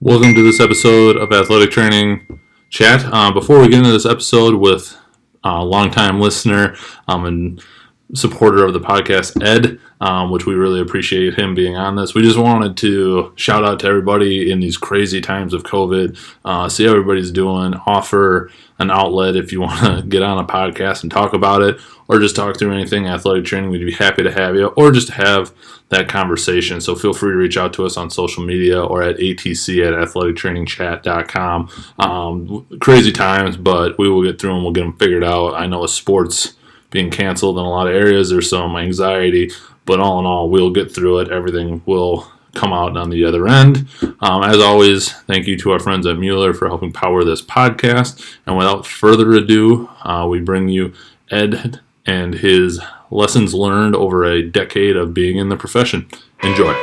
Welcome to this episode of Athletic Training Chat. Before we get into this episode with a longtime listener and supporter of the podcast, Ed, which we really appreciate him being on this, we just wanted to shout out to everybody in these crazy times of COVID, see how everybody's doing, offer an outlet if you want to get on a podcast and talk about it, or just talk through anything athletic training. We'd be happy to have you, or just have that conversation. So feel free to reach out to us on social media or at ATC at athletictrainingchat.com. Crazy times, but we will get through them. We'll get them figured out. I know with sports being canceled in a lot of areas, there's some anxiety, but all in all, we'll get through it. Everything will come out on the other end. As always, thank you to our friends at Mueller for helping power this podcast. And without further ado, we bring you Ed and his lessons learned over a decade of being in the profession. Enjoy.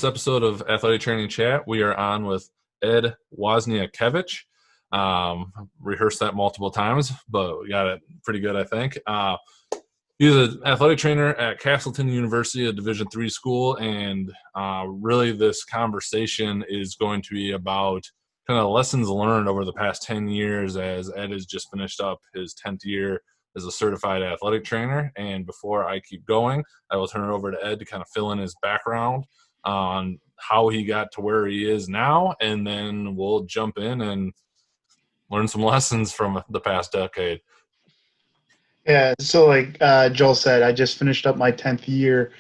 Episode of Athletic Training Chat. We are on with Ed Wozniakewicz. Rehearsed that multiple times, but we got it pretty good, I think. He's an athletic trainer at Castleton University, a Division III school, and really this conversation is going to be about kind of lessons learned over the past 10 years as Ed has just finished up his 10th year as a certified athletic trainer. And before I keep going, I will turn it over to Ed to kind of fill in his background on how he got to where he is now, and then we'll jump in and learn some lessons from the past decade. Yeah, so like Joel said, I just finished up my 10th year.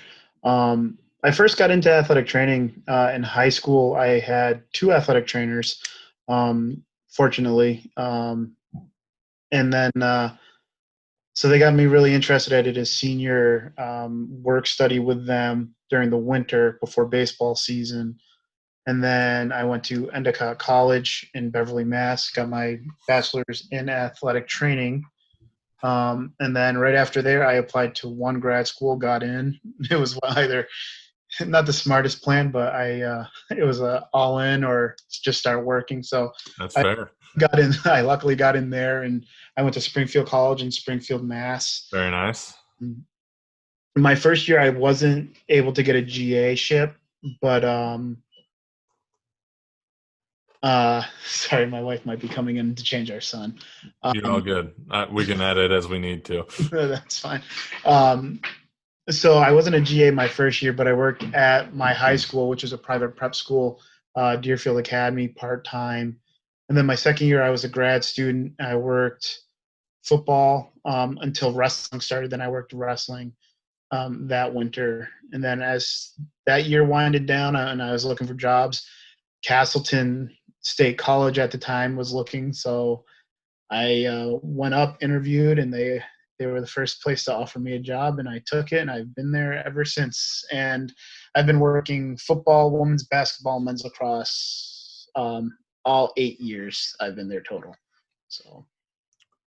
I first got into athletic training in high school. I had two athletic trainers, fortunately. And then so they got me really interested. I did a senior work study with them during the winter before baseball season. And then I went to Endicott College in Beverly, Mass, got my bachelor's in athletic training. And then right after there, I applied to one grad school, got in. It was either not the smartest plan, but it was a all in or just start working. So that's fair. I luckily got in there, and I went to Springfield College in Springfield, Mass. Very nice. My first year, I wasn't able to get a GA ship, but sorry, my wife might be coming in to change our son. You're all good. We can edit as we need to. That's fine. So I wasn't a GA my first year, but I worked at my high school, which is a private prep school, Deerfield Academy, part-time. And then my second year, I was a grad student. I worked football until wrestling started. Then I worked wrestling that winter. And then as that year winded down and I was looking for jobs, Castleton State College at the time was looking. So I went up, interviewed, and they were the first place to offer me a job, and I took it, and I've been there ever since. And I've been working football, women's basketball, men's lacrosse, all 8 years I've been there total. So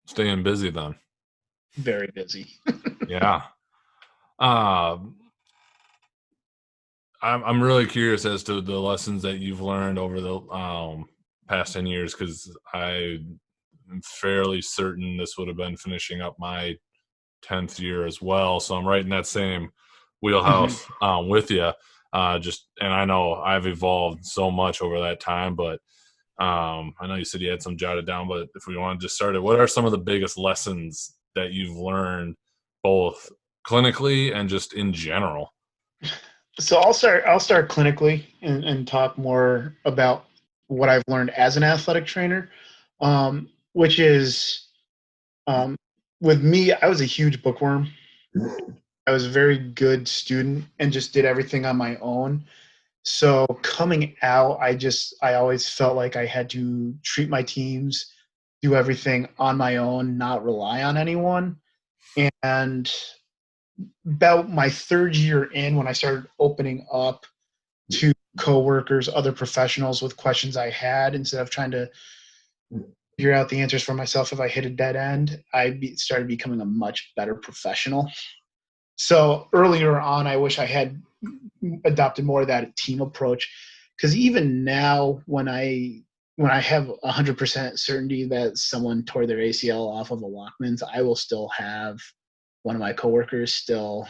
staying busy then. Very busy. Yeah. I'm really curious as to the lessons that you've learned over the past 10 years, because I'm fairly certain this would have been finishing up my 10th year as well. So I'm right in that same wheelhouse with you. And I know I've evolved so much over that time, but I know you said you had some jotted down, but if we want to just start it, what are some of the biggest lessons that you've learned both clinically and just in general? So I'll start clinically and talk more about what I've learned as an athletic trainer, which is with me, I was a huge bookworm. I was a very good student and just did everything on my own. So coming out, I always felt like I had to treat my teams, do everything on my own, not rely on anyone. And about my third year in, when I started opening up to coworkers, other professionals with questions I had, instead of trying to figure out the answers for myself. If I hit a dead end, started becoming a much better professional. So earlier on, I wish I had adopted more of that team approach, because even now, when I have 100% certainty that someone tore their ACL off of a Walkman's, I will still have one of my coworkers still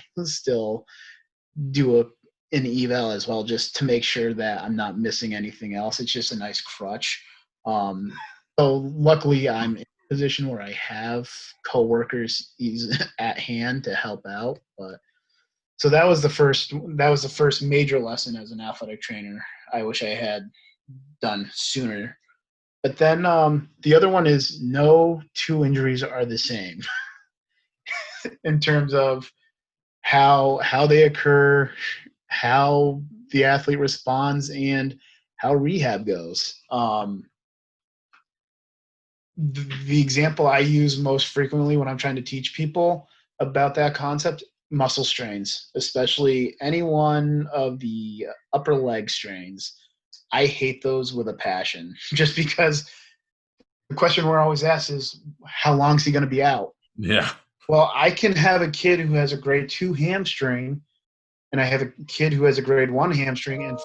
do an eval as well, just to make sure that I'm not missing anything else. It's just a nice crutch. So luckily, I'm in a position where I have coworkers at hand to help out. But so that was the first major lesson as an athletic trainer. I wish I had done sooner. But then the other one is no two injuries are the same in terms of how they occur, how the athlete responds, and how rehab goes. The example I use most frequently when I'm trying to teach people about that concept, muscle strains, especially any one of the upper leg strains. I hate those with a passion, just because the question we're always asked is, how long is he going to be out? Yeah. Well, I can have a kid who has a grade 2 hamstring, and I have a kid who has a grade 1 hamstring, and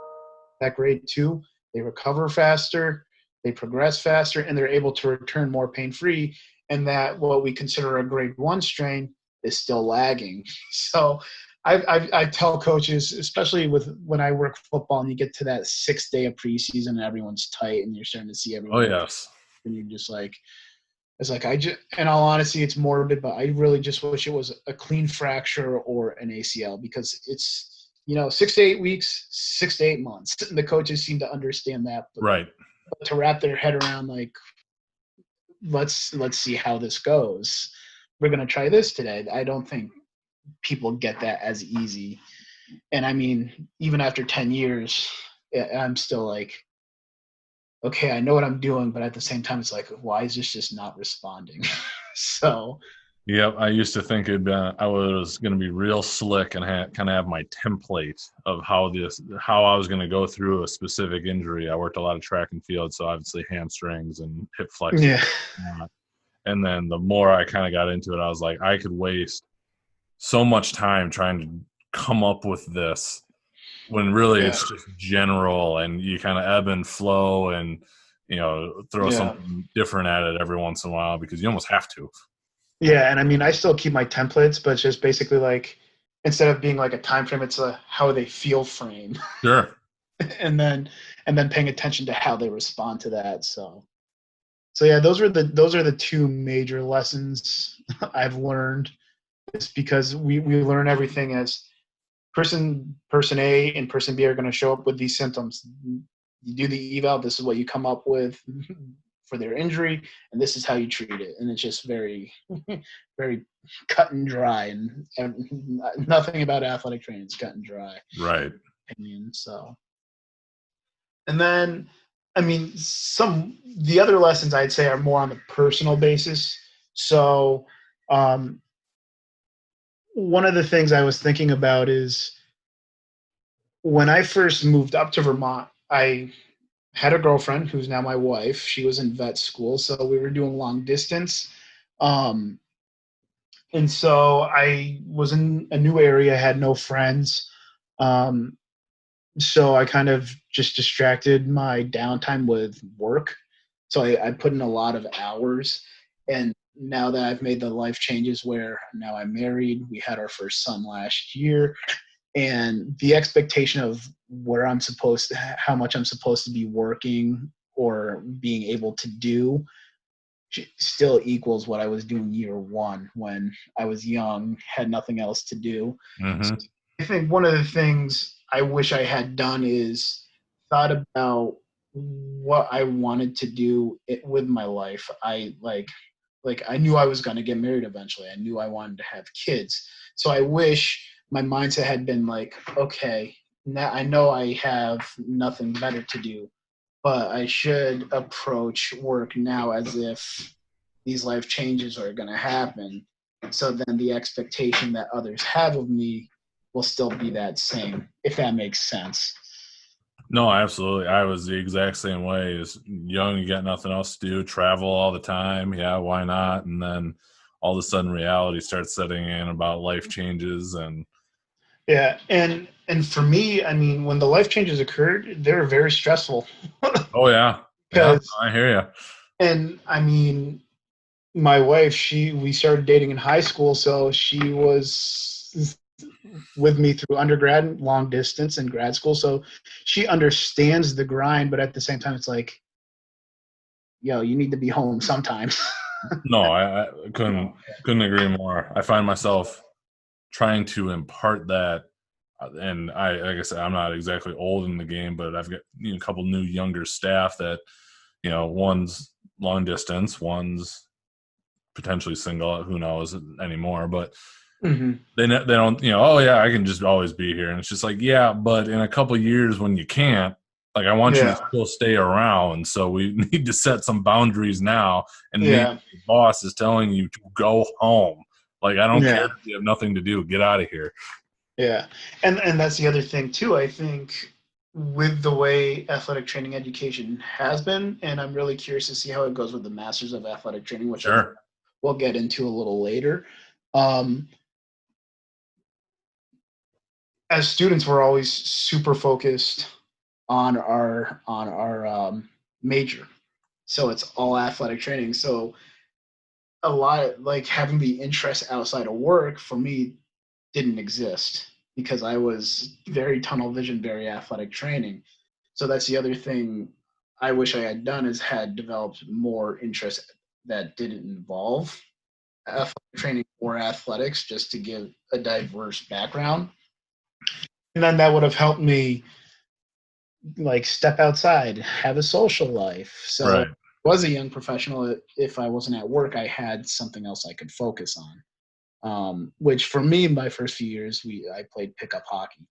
that grade 2, they recover faster, they progress faster, and they're able to return more pain-free, and that what we consider a grade 1 strain is still lagging. So I tell coaches, especially when I work football and you get to that 6th day of preseason and everyone's tight and you're starting to see everyone. Oh, yes. And you're just like, it's like, in all honesty, it's morbid, but I really just wish it was a clean fracture or an ACL, because it's, 6 to 8 weeks, 6 to 8 months. And the coaches seem to understand that. But Right. to wrap their head around, like, let's see how this goes. We're going to try this today. I don't think people get that as easy. And I mean, even after 10 years, I'm still like, okay, I know what I'm doing, but at the same time, it's like, why is this just not responding? So. Yep, I used to think I was going to be real slick and kind of have my template of how I was going to go through a specific injury. I worked a lot of track and field, so obviously hamstrings and hip flexors. Yeah. And then the more I kind of got into it, I was like, I could waste so much time trying to come up with this, when really it's just general, and you kind of ebb and flow and, throw something different at it every once in a while, because you almost have to. Yeah, and I mean, I still keep my templates, but it's just basically like, instead of being like a time frame, it's a how they feel frame. Sure. and then paying attention to how they respond to that. So yeah, those are the two major lessons I've learned. It's because we learn everything as person A and person B are going to show up with these symptoms. You do the eval, this is what you come up with for their injury, and this is how you treat it. And it's just very, very cut and dry, and nothing about athletic training is cut and dry. Right. Opinion. So, and then, I mean, the other lessons I'd say are more on the personal basis. So, one of the things I was thinking about is, when I first moved up to Vermont, I had a girlfriend who's now my wife. She was in vet school, so we were doing long distance. And so I was in a new area, had no friends. So I kind of just distracted my downtime with work. So I put in a lot of hours. And now that I've made the life changes where now I'm married, we had our first son last year, and the expectation of how much I'm supposed to be working or being able to do still equals what I was doing year one when I was young, had nothing else to do. Mm-hmm. So I think one of the things I wish I had done is thought about what I wanted to do with my life. I knew I was going to get married eventually. I knew I wanted to have kids. So I wish my mindset had been like, okay, now I know I have nothing better to do, but I should approach work now as if these life changes are going to happen. So then the expectation that others have of me will still be that same, if that makes sense. No, absolutely. I was the exact same way. As young, you got nothing else to do, travel all the time. Yeah, why not? And then all of a sudden reality starts setting in about life changes and Yeah, and for me, I mean, when the life changes occurred, they were very stressful oh yeah. Yeah, because, I hear you. and I mean, my wife, we started dating in high school, so she was with me through undergrad, long distance, and grad school, so she understands the grind, but at the same time, it's like, yo, you need to be home sometimes. No, I couldn't agree more. I find myself trying to impart that, and I like I said, I'm not exactly old in the game, but I've got a couple new younger staff that one's long distance, one's potentially single. Who knows anymore? But Hmm. they don't oh yeah, I can just always be here, and it's just like yeah, but in a couple years when you can't, like I want you to Yeah, still stay around. So we need to set some boundaries now, and maybe yeah, the boss is telling you to go home. Like I don't care yeah. if you have nothing to do, get out of here. Yeah, and that's the other thing too. I think with the way athletic training education has been, and I'm really curious to see how it goes with the Masters of Athletic Training, which I think Sure. we'll get into a little later. Um, as students, we're always super focused on our major, so it's all athletic training. So a lot like having the interest outside of work for me didn't exist because I was very tunnel vision, very athletic training. So that's the other thing I wish I had done is had developed more interest that didn't involve athletic training or athletics just to give a diverse background. And then that would have helped me like step outside, have a social life. So Right. I was a young professional. If I wasn't at work, I had something else I could focus on. Which for me, my first few years, I played pickup hockey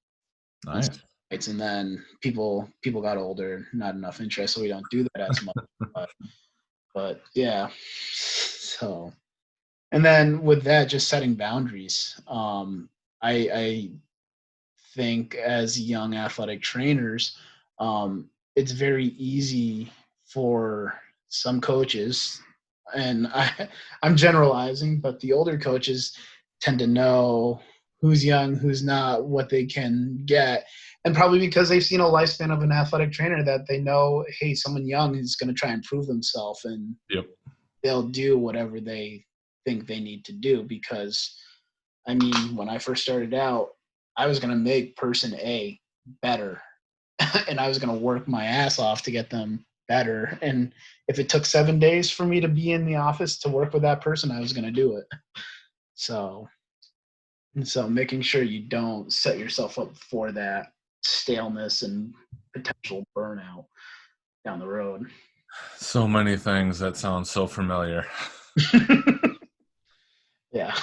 on Nice. nights, and then people got older, not enough interest, so we don't do that as much. But yeah, so and then with that, just setting boundaries. I think as young athletic trainers, it's very easy for some coaches, and I'm generalizing, but the older coaches tend to know who's young, who's not, what they can get. And probably because they've seen a lifespan of an athletic trainer that they know, hey, someone young is going to try and prove themselves and Yep. they'll do whatever they think they need to do because I mean, when I first started out, I was going to make person A better and I was going to work my ass off to get them better. And if it took 7 days for me to be in the office to work with that person, I was going to do it. So, so making sure you don't set yourself up for that staleness and potential burnout down the road. So many things that sound so familiar. Yeah.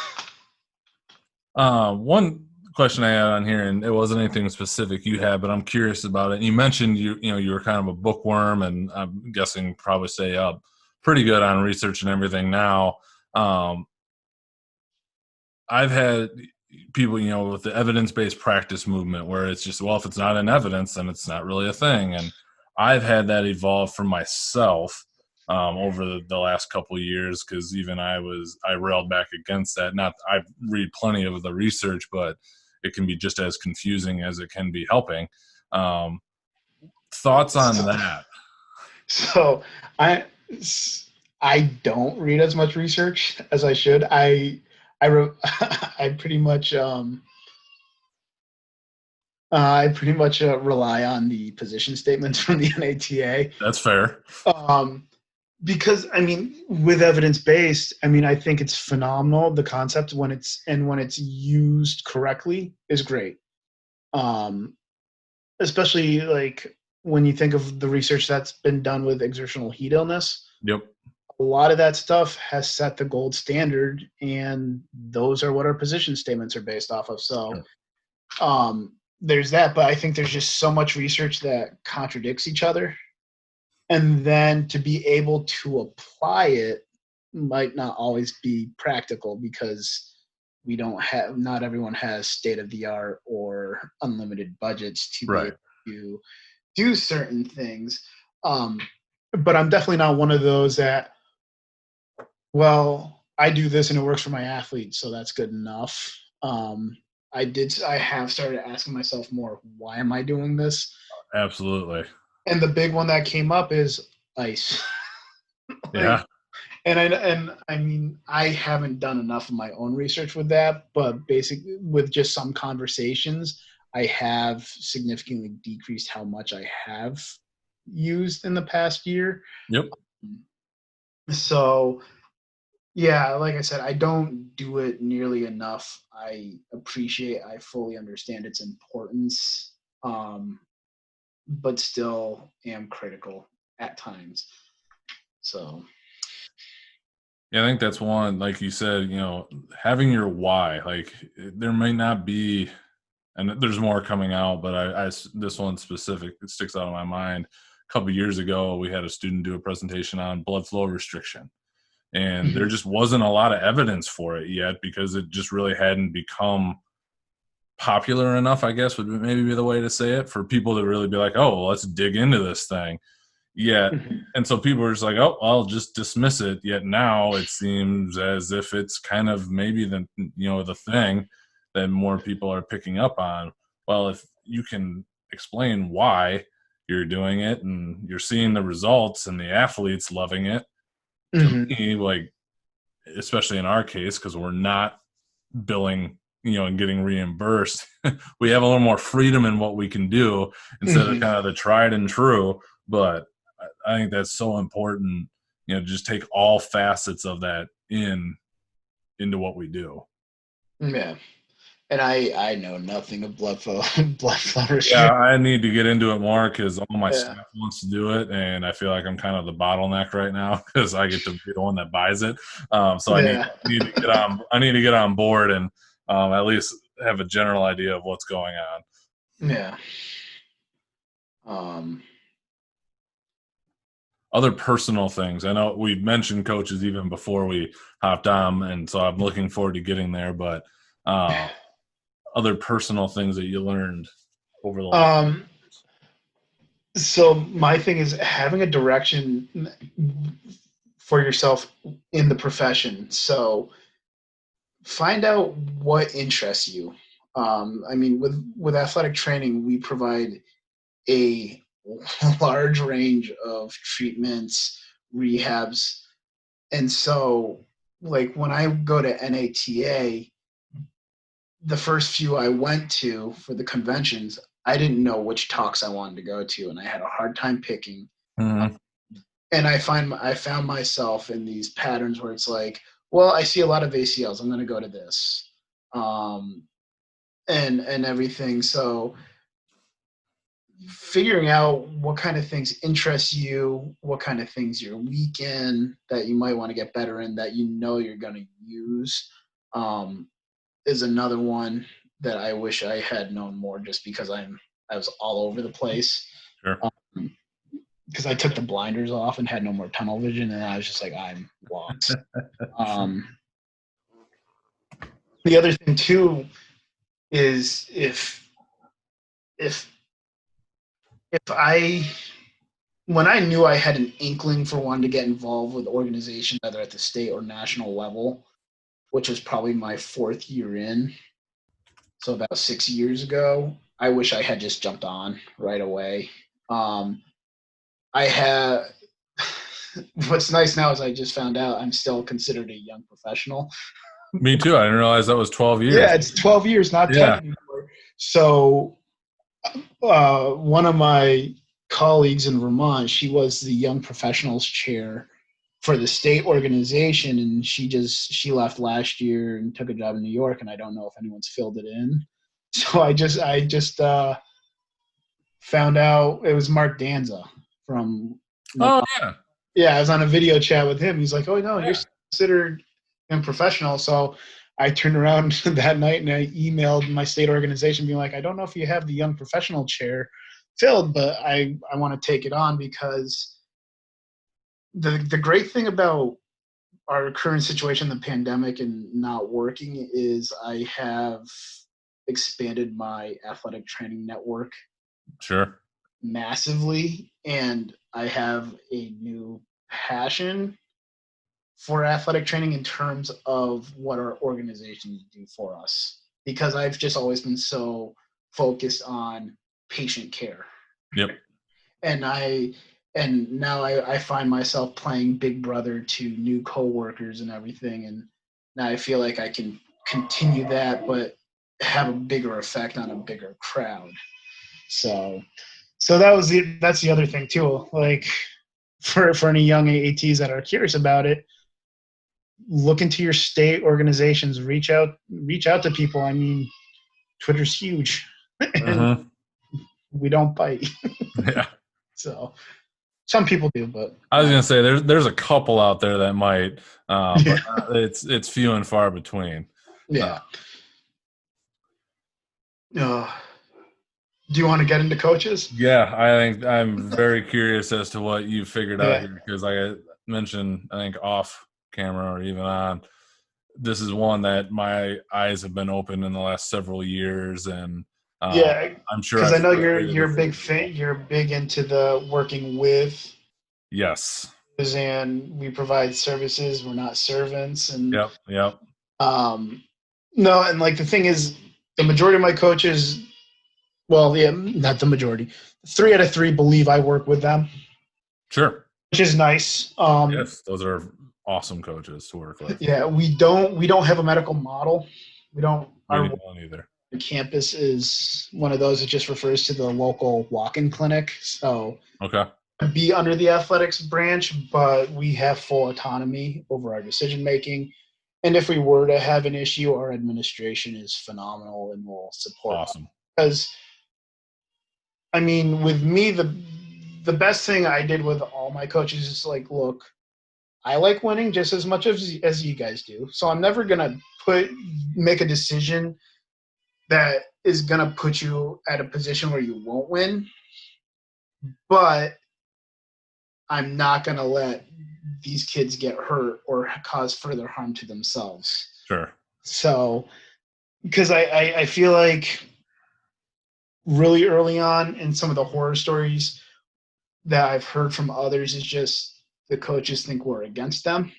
One question I had on here, and it wasn't anything specific you had, but I'm curious about it. You mentioned you were kind of a bookworm, and I'm guessing probably stay up pretty good on research and everything now. Um, I've had people, with the evidence-based practice movement where it's just, well, if it's not in evidence, then it's not really a thing. And I've had that evolve for myself over the last couple of years because even I railed back against that. Not I read plenty of the research, but it can be just as confusing as it can be helping. Um, Thoughts on So, that? so I I don't read as much research as I should. I pretty much rely on the position statements from the NATA. That's fair. Um, because I mean, with evidence based, I mean, I think it's phenomenal. The concept when it's used correctly is great. Um, Especially like when you think of the research that's been done with exertional heat illness, Yep. a lot of that stuff has set the gold standard, and those are what our position statements are based off of. So there's that, but I think there's just so much research that contradicts each other, and then to be able to apply it might not always be practical because we don't have not everyone has state of the art or unlimited budgets to be Right. able to do certain things. But I'm definitely not one of those that, well, I do this and it works for my athletes, so that's good enough. I have started asking myself more, why am I doing this? Absolutely. And the big one that came up is ice. Yeah. Like, and I mean, I haven't done enough of my own research with that, but basically with just some conversations, I have significantly decreased how much I have used in the past year. Yep. So yeah, like I said, I don't do it nearly enough. I fully understand its importance, but still am critical at times. So Yeah, I think that's one, like you said, having your why. Like there may not be, and there's more coming out, but this one specific, it sticks out in my mind. A couple of years ago, we had a student do a presentation on blood flow restriction, and there just wasn't a lot of evidence for it yet because it just really hadn't become popular enough, I guess would maybe be the way to say it, for people to really be like, oh, well, let's dig into this thing. Yeah. And so people are just like, oh, I'll just dismiss it. Yet now it seems as if it's kind of maybe the thing that more people are picking up on. Well, if you can explain why you're doing it and you're seeing the results and the athletes loving it, to me, like, especially in our case, because we're not billing, and getting reimbursed, we have a little more freedom in what we can do instead of kind of the tried and true. But I think that's so important, to just take all facets of that into what we do. yeah, and I know nothing of blood flow Yeah, restriction. I need to get into it more because all my Yeah, staff wants to do it, and I feel like I'm kind of the bottleneck right now because I get to be the one that buys it. So yeah, need to get on. I need to get on board and at least have a general idea of what's going on. yeah. Um, Other personal things. I know we mentioned coaches even before we hopped on, and so I'm looking forward to getting there. But other personal things that you learned over the last um, years. so my thing is having a direction for yourself in the profession. So find out what interests you. I mean, with athletic training, we provide a large range of treatments, rehabs, and so like when I go to NATA, the first few I went to for the conventions, I didn't know which talks I wanted to go to, and I had a hard time picking. Mm-hmm. And I found myself in these patterns where it's like, well, I see a lot of ACLs, I'm going to go to this, and everything. So figuring out what kind of things interest you, what kind of things you're weak in that you might want to get better in that you're going to use, is another one that I wish I had known more, just because I was all over the place. Sure. Because I took the blinders off and had no more tunnel vision, and I was just like, I'm lost. The other thing too is if I when I knew I had an inkling for wanting to get involved with organizations, either at the state or national level, which was probably my fourth year in, so about 6 years ago, I wish I had just jumped on right away. I have. What's nice now is I just found out I'm still considered a young professional. Me too. I didn't realize that was 12 years. Yeah, it's 12 years, not 10 Yeah. anymore. So one of my colleagues in Vermont, she was the young professionals chair for the state organization, and she left last year and took a job in New York, and I don't know if anyone's filled it in. So I just found out it was Mark Danza from Oh Vermont. yeah. Yeah, I was on a video chat with him. He's like, "Oh no, you're Yeah. considered professional." So I turned around that night and I emailed my state organization, being like, "I don't know if you have the young professional chair filled, but I want to take it on because the great thing about our current situation, the pandemic and not working, is I have expanded my athletic training network Sure. massively, and I have a new passion for athletic training in terms of what our organizations do for us, because I've just always been so focused on patient care. Yep. And now I find myself playing big brother to new coworkers and everything, and now I feel like I can continue that but have a bigger effect on a bigger crowd. So that's the other thing too. Like for any young AATs that are curious about it, look into your state organizations, reach out to people. I mean, Twitter's huge and we don't bite. Yeah. So some people do, but I was gonna say there's a couple out there that might, but it's few and far between. Yeah. Do you want to get into coaches? Yeah, I think I'm very curious as to what you figured out here, because like I mentioned, I think off camera or even on, this is one that my eyes have been open in the last several years, and I'm sure because I know you're a big fan. You're big into the working with. Yes. And we provide services. We're not servants. And Yep. No, and like the thing is, the majority of my coaches, well, yeah, not the majority. 3 out of 3 believe I work with them. Sure. Which is nice. Yes, those are awesome coaches to work with. Yeah, we don't have a medical model. We don't. We don't either. The campus is one of those that just refers to the local walk-in clinic. So be under the athletics branch, but we have full autonomy over our decision making. And if we were to have an issue, our administration is phenomenal and will support. Awesome. Because, I mean, with me, the best thing I did with all my coaches is like, look, I like winning just as much as you guys do. So I'm never gonna make a decision that is gonna put you at a position where you won't win. But I'm not gonna let these kids get hurt or cause further harm to themselves. Sure. So, because I feel like really early on in some of the horror stories that I've heard from others is just the coaches think we're against them.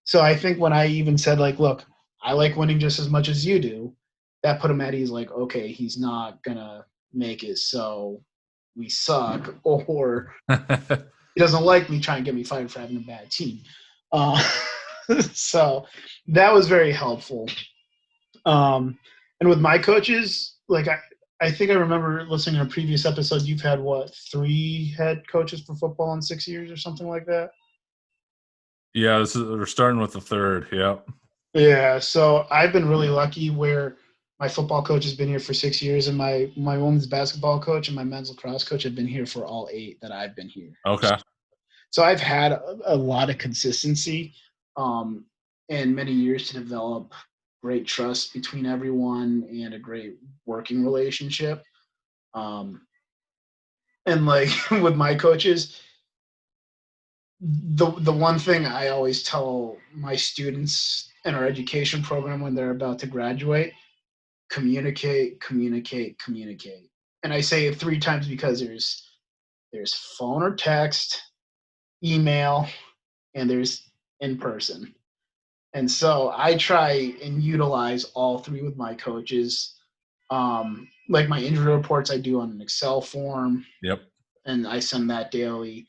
So I think when I even said, like, look, I like winning just as much as you do, that put him at ease, like, okay, he's not going to make it, so we suck, or he doesn't like me trying to get me fired for having a bad team. So that was very helpful. And with my coaches, like, I think I remember listening to a previous episode, you've had, 3 head coaches for football in 6 years or something like that? Yeah, we're starting with the 3rd, yep. Yeah, so I've been really lucky where my football coach has been here for 6 years, and my women's basketball coach and my men's lacrosse coach have been here for all 8 that I've been here. Okay. So I've had a lot of consistency and many years to develop great trust between everyone and a great working relationship. And like with my coaches, the one thing I always tell my students in our education program when they're about to graduate, communicate. And I say it 3 times because there's phone or text, email, and there's in person. And so I try and utilize all 3 with my coaches. Like my injury reports I do on an Excel form. Yep. And I send that daily.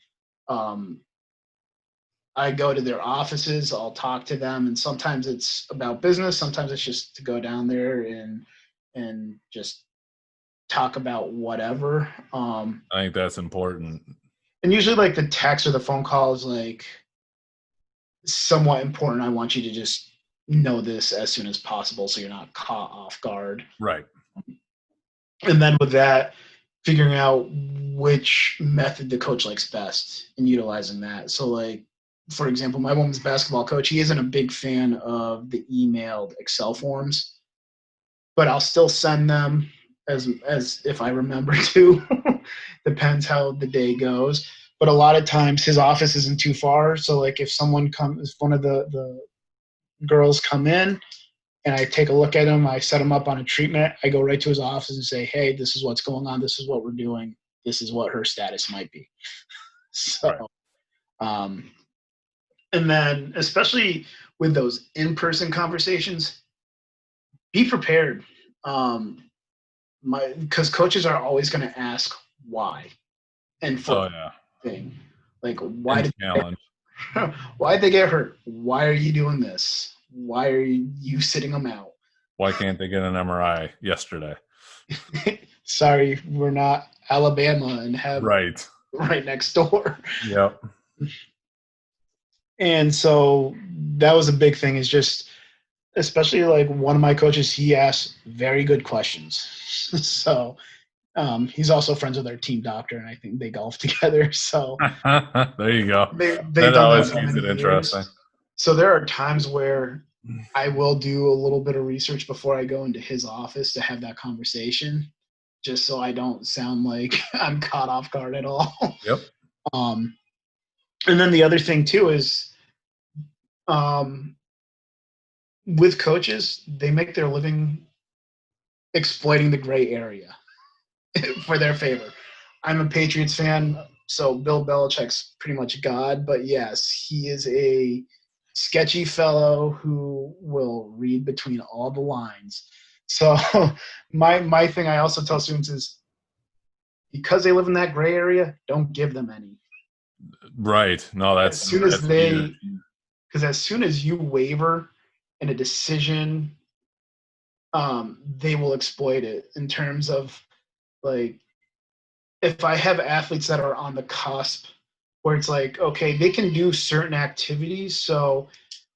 I go to their offices, I'll talk to them, and sometimes it's about business, sometimes it's just to go down there and just talk about whatever. I think that's important. And usually like the text or the phone call is like somewhat important. I want you to just know this as soon as possible so you're not caught off guard. Right. And then with that, figuring out which method the coach likes best and utilizing that. So like, for example, my women's basketball coach, he isn't a big fan of the emailed Excel forms, but I'll still send them as if I remember to. Depends how the day goes. But a lot of times his office isn't too far. So like if someone comes, if one of the girls come in and I take a look at him, I set him up on a treatment, I go right to his office and say, hey, this is what's going on. This is what we're doing. this is what her status might be. So, Right. And then especially with those in-person conversations, be prepared. Because coaches are always going to ask why, and for Oh yeah. thing, like And challenge. why did they get hurt? Why are you doing this? Why are you sitting them out? Why can't they get an MRI yesterday? Sorry, we're not Alabama and have Right. right next door. Yep. And so that was a big thing, is just, especially like one of my coaches, he asked very good questions. So he's also friends with our team doctor, and I think they golf together. So There you go. they've That done that always for keeps many it interesting. years. So there are times where I will do a little bit of research before I go into his office to have that conversation, just so I don't sound like I'm caught off guard at all. Yep. And then the other thing too is, with coaches, they make their living exploiting the gray area for their favor. I'm a Patriots fan, so Bill Belichick's pretty much God, but yes, he is a sketchy fellow who will read between all the lines. So my thing I also tell students is, because they live in that gray area, don't give them any. Right. No, As soon as huge. because as soon as you waver in a decision, they will exploit it in terms of, like, if I have athletes that are on the cusp where it's like, okay, they can do certain activities. So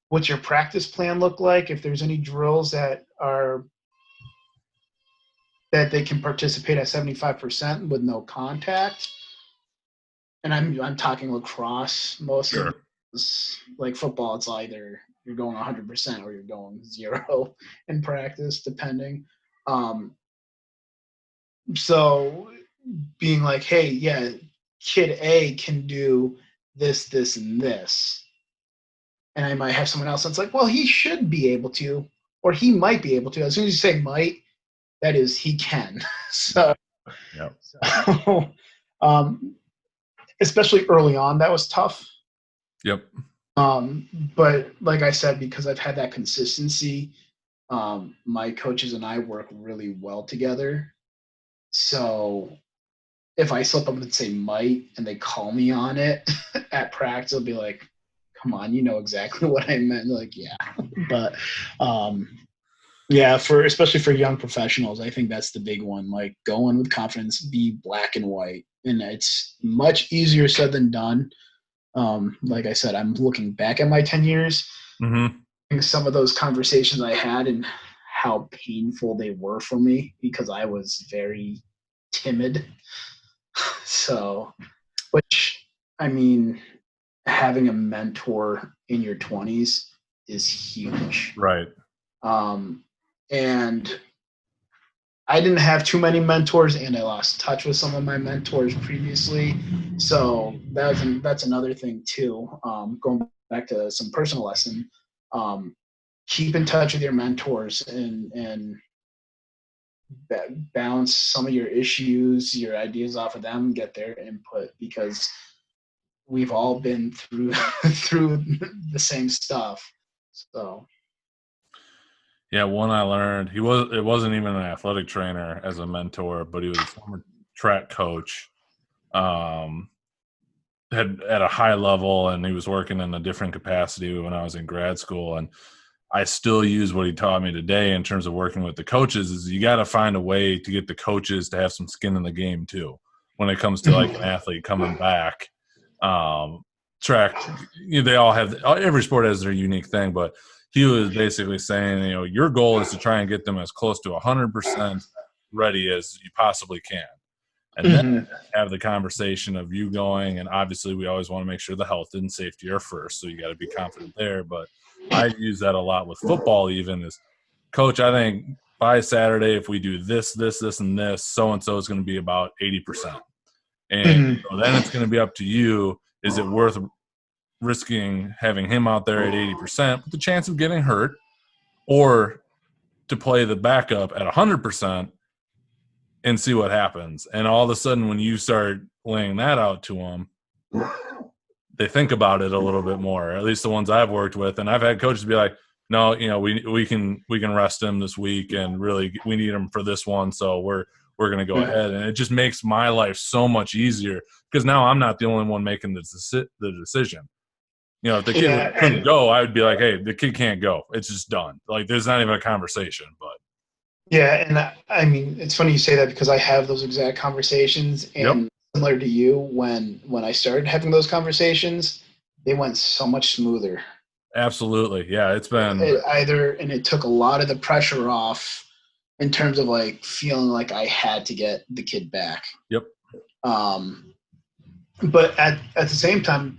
what's your practice plan look like? If there's any drills that they can participate at 75% with no contact. And I'm talking lacrosse most of this, like football, it's either you're going 100% or you're going 0 in practice, depending. So being like, hey, yeah, kid A can do this, this, and this. And I might have someone else that's like, well, he should be able to, or he might be able to. As soon as you say might, that is, he can. So, Yep. so especially early on, that was tough. Yep. But like I said, because I've had that consistency, my coaches and I work really well together. So if I slip up and say might and they call me on it at practice, I'll be like, come on, you know exactly what I meant. Like, yeah. But yeah, especially for young professionals, I think that's the big one. Like, go in with confidence, be black and white. And it's much easier said than done. Like I said, I'm looking back at my 10 years. Mm-hmm. Some of those conversations I had and how painful they were for me, because I was very timid. So, which, I mean, having a mentor in your 20s is huge. Right. And I didn't have too many mentors, and I lost touch with some of my mentors previously. So that's another thing too. Going back to some personal lesson, keep in touch with your mentors and bounce some of your issues, your ideas off of them, get their input, because we've all been through the same stuff. So yeah, one I learned, it wasn't even an athletic trainer as a mentor, but he was a former track coach. Had at a high level, and he was working in a different capacity when I was in grad school, and I still use what he taught me today in terms of working with the coaches. Is you got to find a way to get the coaches to have some skin in the game too when it comes to like an athlete coming back. Track, they all have, every sport has their unique thing, but he was basically saying, your goal is to try and get them as close to 100% ready as you possibly can. And then have the conversation of you going, and obviously we always want to make sure the health and safety are first, so you got to be confident there. But I use that a lot with football, even as coach. I think by Saturday, if we do this, and this, so-and-so is going to be about 80%. And so then it's going to be up to you. Is it worth risking having him out there at 80% with the chance of getting hurt, or to play the backup at 100% and see what happens. And all of a sudden, when you start laying that out to them, they think about it a little bit more, at least the ones I've worked with. And I've had coaches be like, no, we can rest him this week, and really we need him for this one. So we're going to go ahead. And it just makes my life so much easier, because now I'm not the only one making the decision. If the kid couldn't go, I would be like, hey, the kid can't go. It's just done. Like, there's not even a conversation. But yeah, and I mean, it's funny you say that, because I have those exact conversations, and similar to you, when I started having those conversations, they went so much smoother. Absolutely. Yeah, it's been and it took a lot of the pressure off in terms of like feeling like I had to get the kid back. Yep. But at the same time,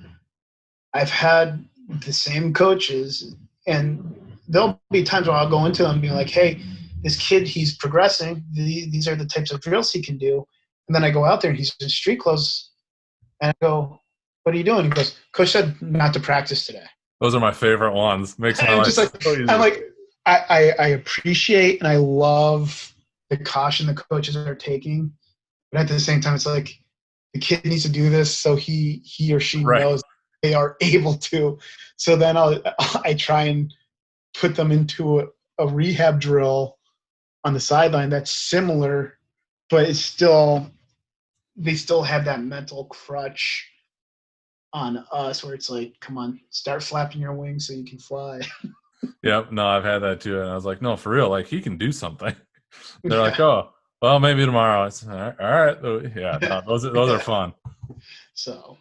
I've had the same coaches, and there'll be times where I'll go into them and be like, hey, this kid, he's progressing. These are the types of drills he can do. And then I go out there and he's in street clothes, and I go, what are you doing? He goes, Coach said not to practice today. Those are my favorite ones. Makes my life so easy. I'm like, I appreciate and I love the caution the coaches are taking, but at the same time, it's like the kid needs to do this so he or she knows they are able to. So then I try and put them into a rehab drill on the sideline that's similar, but it's still, they still have that mental crutch on us where it's like, come on, start flapping your wings so you can fly. Yep. No, I've had that too. And I was like, no, for real, like, he can do something. They're like, oh, well, maybe tomorrow. It's all right. Yeah. No, those are fun. So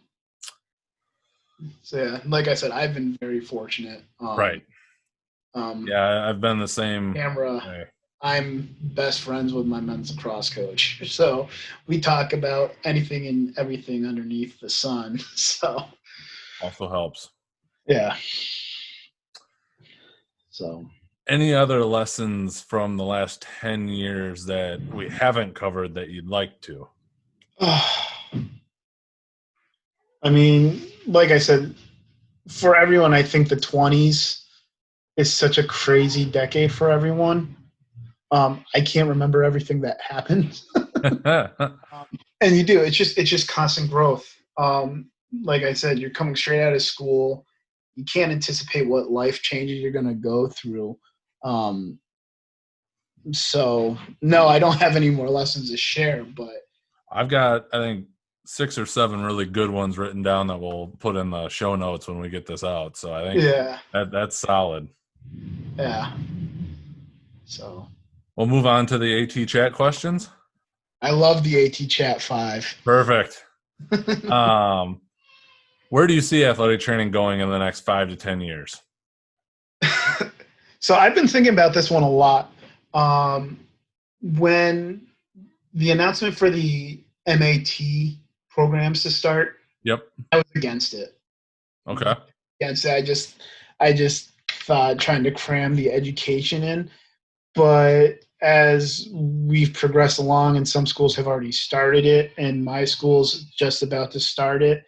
yeah, like I said, I've been very fortunate. Right. Yeah, I've been the same. Camera. I'm best friends with my men's lacrosse coach, so we talk about anything and everything underneath the sun. So also helps. Yeah. So any other lessons from the last 10 years that we haven't covered that you'd like to? I mean, like I said, for everyone, I think the 20s is such a crazy decade for everyone. I can't remember everything that happened. And you do. It's just constant growth. Like I said, you're coming straight out of school. You can't anticipate what life changes you're going to go through. So, no, I don't have any more lessons to share, but I've got, I think, 6 or 7 really good ones written down that we'll put in the show notes when we get this out. So I think that's solid. Yeah. So we'll move on to the ATChat questions. I love the ATChat 5. Perfect. Where do you see athletic training going in the next 5 to 10 years? So I've been thinking about this one a lot. When the announcement for the MAT programs to start, I was against it. Okay. Against it. I just thought trying to cram the education in. But as we've progressed along and some schools have already started it and my school's just about to start it,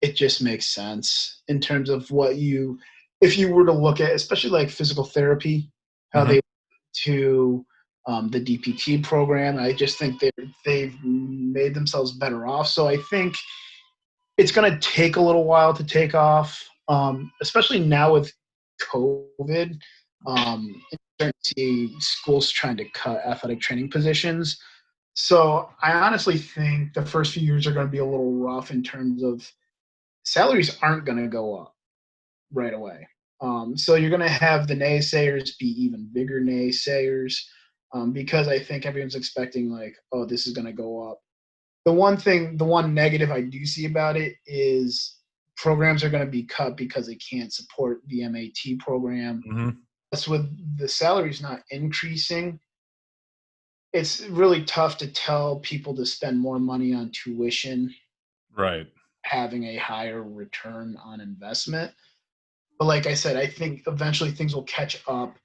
it just makes sense in terms of if you were to look at, especially like physical therapy, how they to the DPT program. I just think they've made themselves better off. So I think it's going to take a little while to take off, especially now with COVID. Starting to see schools trying to cut athletic training positions. So I honestly think the first few years are going to be a little rough in terms of salaries aren't going to go up right away. So you're going to have the naysayers be even bigger naysayers because I think everyone's expecting like, oh, this is going to go up. The one negative I do see about it is programs are going to be cut because they can't support the MAT program. Plus, with the salaries not increasing, it's really tough to tell people to spend more money on tuition. Right. Having a higher return on investment. But like I said, I think eventually things will catch up.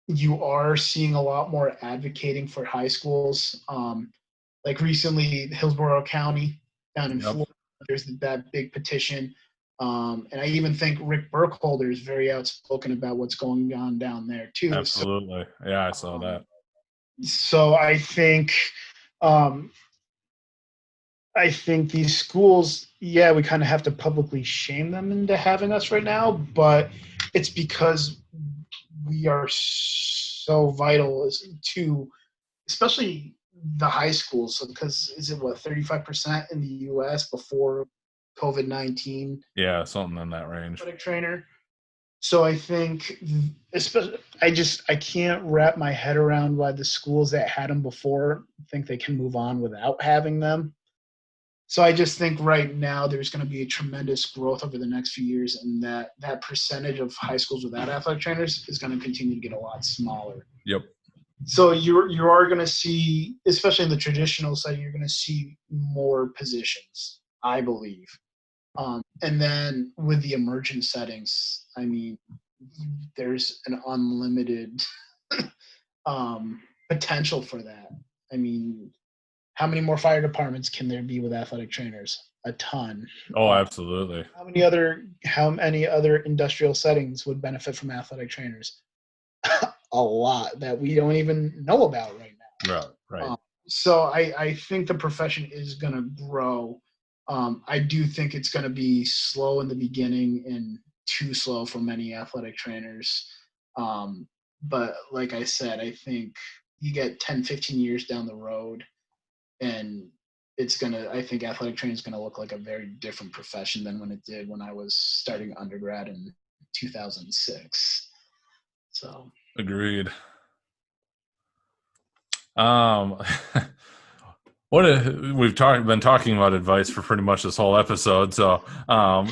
You are seeing a lot more advocating for high schools. Like recently, Hillsborough County down in Florida, there's that big petition. And I even think Rick Burkholder is very outspoken about what's going on down there too. Absolutely. So, yeah, I saw that. So um, I think these schools, yeah, we kind of have to publicly shame them into having us right now, but it's because we are so vital to, especially the high schools. So because is it what 35% in the U.S. before COVID-19 Yeah, something in that range. athletic trainer? So I think, especially, I can't wrap my head around why the schools that had them before think they can move on without having them. So I just think right now there's going to be a tremendous growth over the next few years, and that percentage of high schools without athletic trainers is going to continue to get a lot smaller. Yep. So you are going to see, especially in the traditional side, you're going to see more positions, I believe. And then with the emergent settings, I mean, there's an unlimited potential for that. I mean, how many more fire departments can there be with athletic trainers? A ton. Oh, absolutely. How many other industrial settings would benefit from athletic trainers? A lot that we don't even know about right now. Right. Right. So I think the profession is going to grow. I do think it's going to be slow in the beginning and too slow for many athletic trainers. But like I said, I think you get 10, 15 years down the road, and I think athletic training is going to look like a very different profession than when it did when I was starting undergrad in 2006. So Agreed. Um, been talking about advice for pretty much this whole episode, so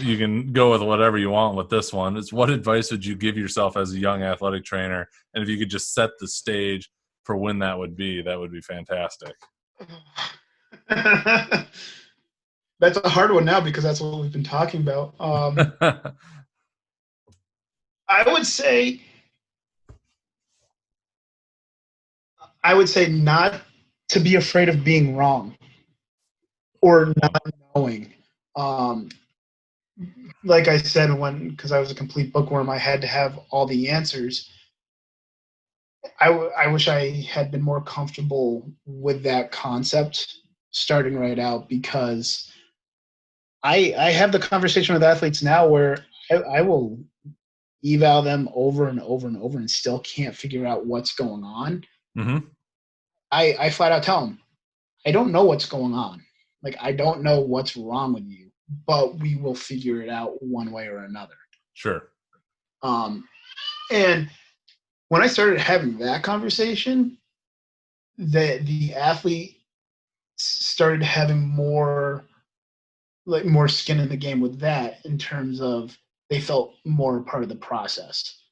you can go with whatever you want with this one. It's what advice would you give yourself as a young athletic trainer, and if you could just set the stage for when that would be fantastic. that's a hard one now because that's what we've been talking about. I would say not to be afraid of being wrong or not knowing. Um, like I said, because I was a complete bookworm, I had to have all the answers. I wish I had been more comfortable with that concept starting right out, because I have the conversation with athletes now where I will eval them over and over and over and still can't figure out what's going on. Mm-hmm. I flat out tell them, I don't know what's going on. Like, I don't know what's wrong with you, but we will figure it out one way or another. Sure. And when I started having that conversation, the athlete started having more skin in the game with that, in terms of they felt more a part of the process,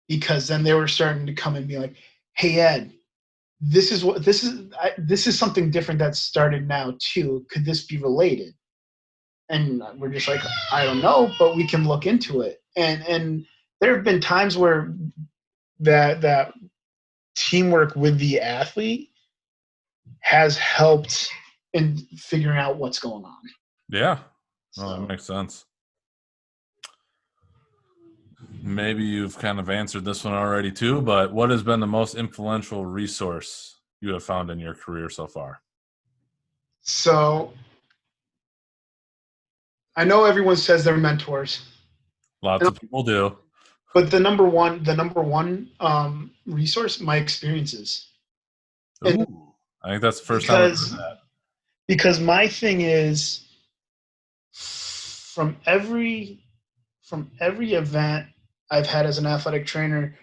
because then they were starting to come and be like, hey Ed, this is something different that started now too, could this be related? And we're just like, I don't know, but we can look into it. And there have been times where that teamwork with the athlete has helped in figuring out what's going on. Yeah. Well, that makes sense. Maybe you've kind of answered this one already too, but what has been the most influential resource you have found in your career so far? So I know everyone says they're mentors. Lots of people do. But the number one resource, my experiences. Ooh, I think that's the first time I've heard that. Because my thing is, from every event I've had as an athletic trainer,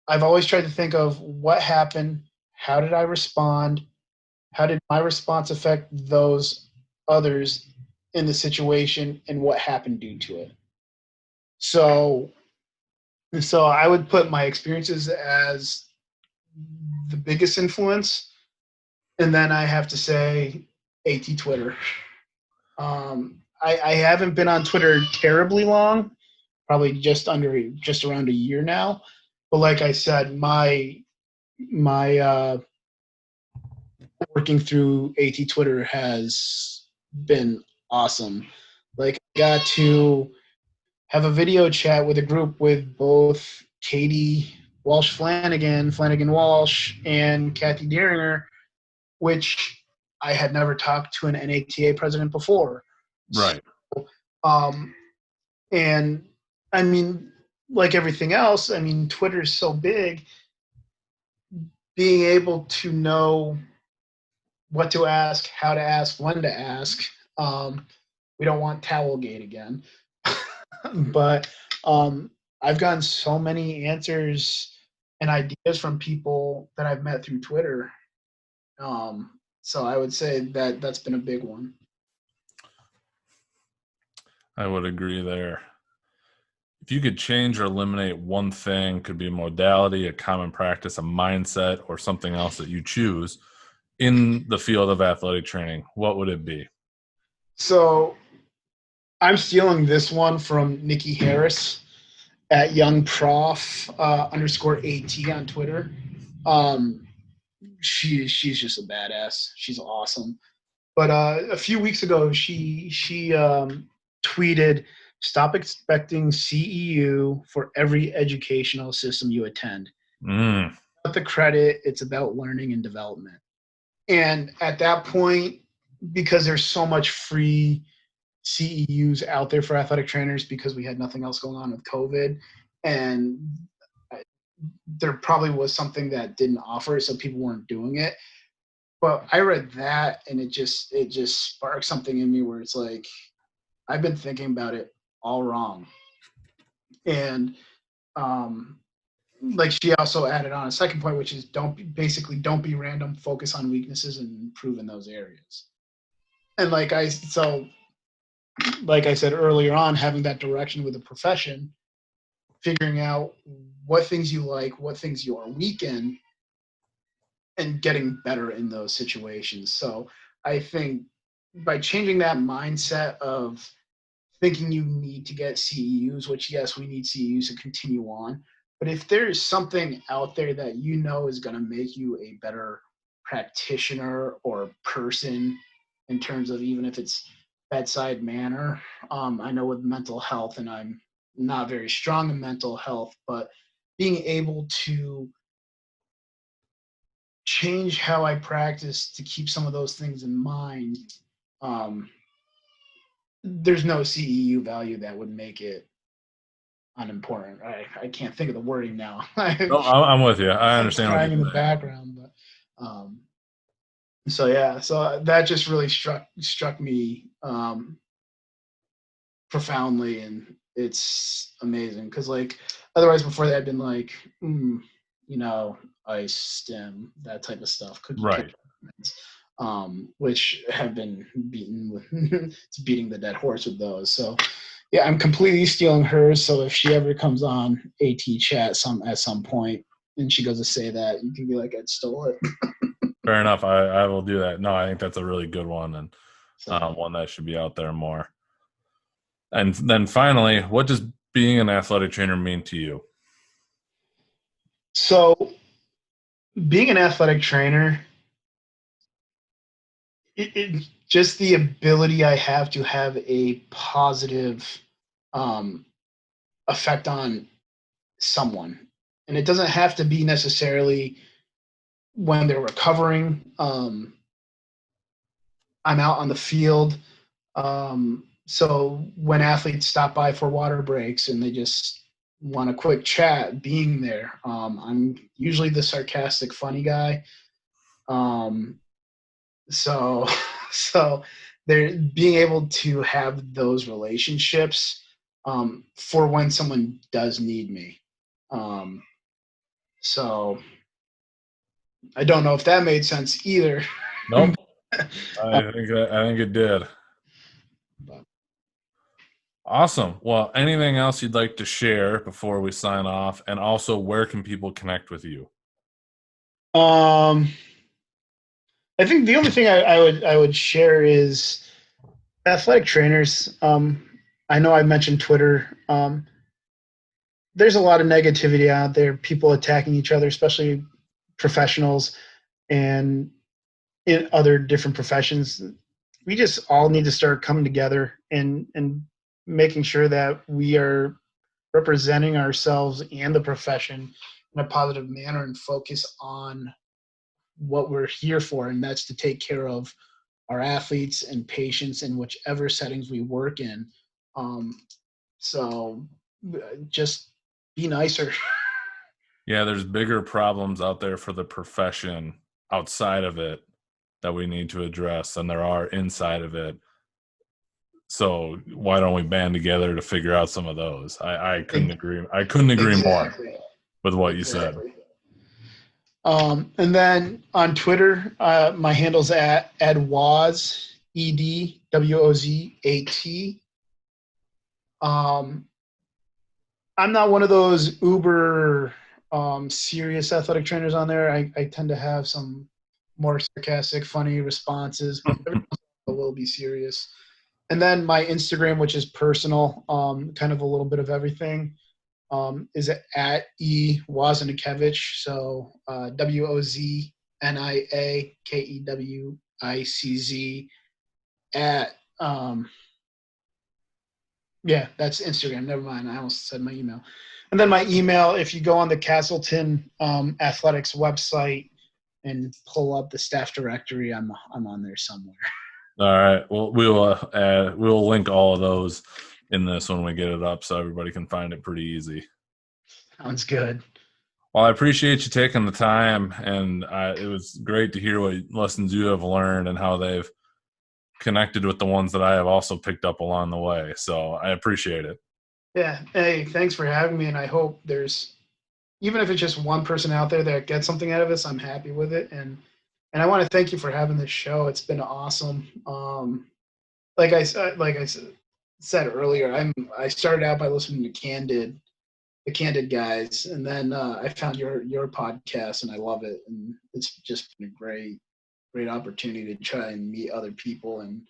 I've always tried to think of what happened, how did I respond, how did my response affect those others in the situation, and what happened due to it. So I would put my experiences as the biggest influence, and then I have to say AT Twitter. I haven't been on Twitter terribly long, probably just around a year now. But like I said, my working through AT Twitter has been awesome. Like, I got to have a video chat with a group with both Katie Walsh Flanagan, Flanagan Walsh, and Kathy Deeringer, which I had never talked to an NATA president before. Right. Um, and I mean, like everything else, I mean, Twitter is so big. Being able to know what to ask, how to ask, when to ask. We don't want Towelgate again. But I've gotten so many answers and ideas from people that I've met through Twitter. So I would say that that's been a big one. I would agree there. If you could change or eliminate one thing, could be a modality, a common practice, a mindset, or something else that you choose in the field of athletic training, what would it be? So I'm stealing this one from Nikki Harris at youngprof _AT on Twitter. She's just a badass. She's awesome. But a few weeks ago, she tweeted, "Stop expecting CEU for every educational system you attend. Mm. Not the credit, it's about learning and development." And at that point, because there's so much free CEUs out there for athletic trainers because we had nothing else going on with COVID, and there probably was something that didn't offer it, so people weren't doing it. But I read that, and it just sparked something in me where it's like, I've been thinking about it all wrong. And like she also added on a second point, which is don't be random, focus on weaknesses and improve in those areas. And like I said earlier on, having that direction with a profession, figuring out what things you like, what things you are weak in, and getting better in those situations. So I think by changing that mindset of thinking you need to get CEUs, which yes, we need CEUs to continue on, but if there is something out there that you know is going to make you a better practitioner or person in terms of even if it's bedside manner. I know with mental health, and I'm not very strong in mental health, but being able to change how I practice to keep some of those things in mind, there's no CEU value that would make it unimportant. I can't think of the wording now. No, I'm with you. I understand what Crying you're in the saying. background, but so yeah, so that just really struck me profoundly, and it's amazing because like otherwise before that I'd been like, ice, stim, that type of stuff, cookie Right. which have been beaten with it's beating the dead horse with those. So yeah, I'm completely stealing hers. So if she ever comes on ATChat at some point and she goes to say that, you can be like, Ed stole it. Fair enough. I will do that. No, I think that's a really good one, and So, one that should be out there more. And then finally, what does being an athletic trainer mean to you? so being an athletic trainer, just the ability I have to have a positive effect on someone. And it doesn't have to be necessarily when they're recovering. I'm out on the field. So when athletes stop by for water breaks and they just want a quick chat, being there. I'm usually the sarcastic, funny guy. So they're being able to have those relationships for when someone does need me. So I don't know if that made sense either. Nope. I think it did. But, Awesome. Well, anything else you'd like to share before we sign off? And also, where can people connect with you? I think the only thing I would share is athletic trainers. I know I mentioned Twitter. There's a lot of negativity out there, people attacking each other, especially professionals and in other different professions. We just all need to start coming together and making sure that we are representing ourselves and the profession in a positive manner and focus on what we're here for, and that's to take care of our athletes and patients in whichever settings we work in. So just be nicer. Yeah, there's bigger problems out there for the profession outside of it that we need to address than there are inside of it. So why don't we band together to figure out some of those? I couldn't agree. I couldn't agree more with what you said. And then on Twitter, my handle's at Edwoz, EDWOZAT. I'm not one of those uber serious athletic trainers on there. I tend to have some more sarcastic, funny responses, but every once in a while will be serious. And then my Instagram, which is personal, kind of a little bit of everything, is at Wozniakewicz. So WOZNIAKEWICZ at yeah, that's Instagram. Never mind. I almost said my email. And then my email, if you go on the Castleton Athletics website and pull up the staff directory, I'm on there somewhere. All right. Well, we'll link all of those in this when we get it up, so everybody can find it pretty easy. Sounds good. Well, I appreciate you taking the time, and it was great to hear what lessons you have learned and how they've connected with the ones that I have also picked up along the way. So I appreciate it. Yeah. Hey, thanks for having me. And I hope there's, even if it's just one person out there that gets something out of this, I'm happy with it. And I want to thank you for having this show. It's been awesome. Like I said earlier, I started out by listening to the Candid guys, and then I found your podcast, and I love it. And it's just been a great opportunity to try and meet other people and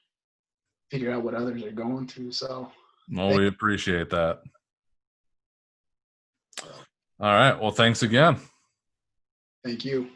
figure out what others are going through. So, well, we appreciate that. All right. Well, thanks again. Thank you.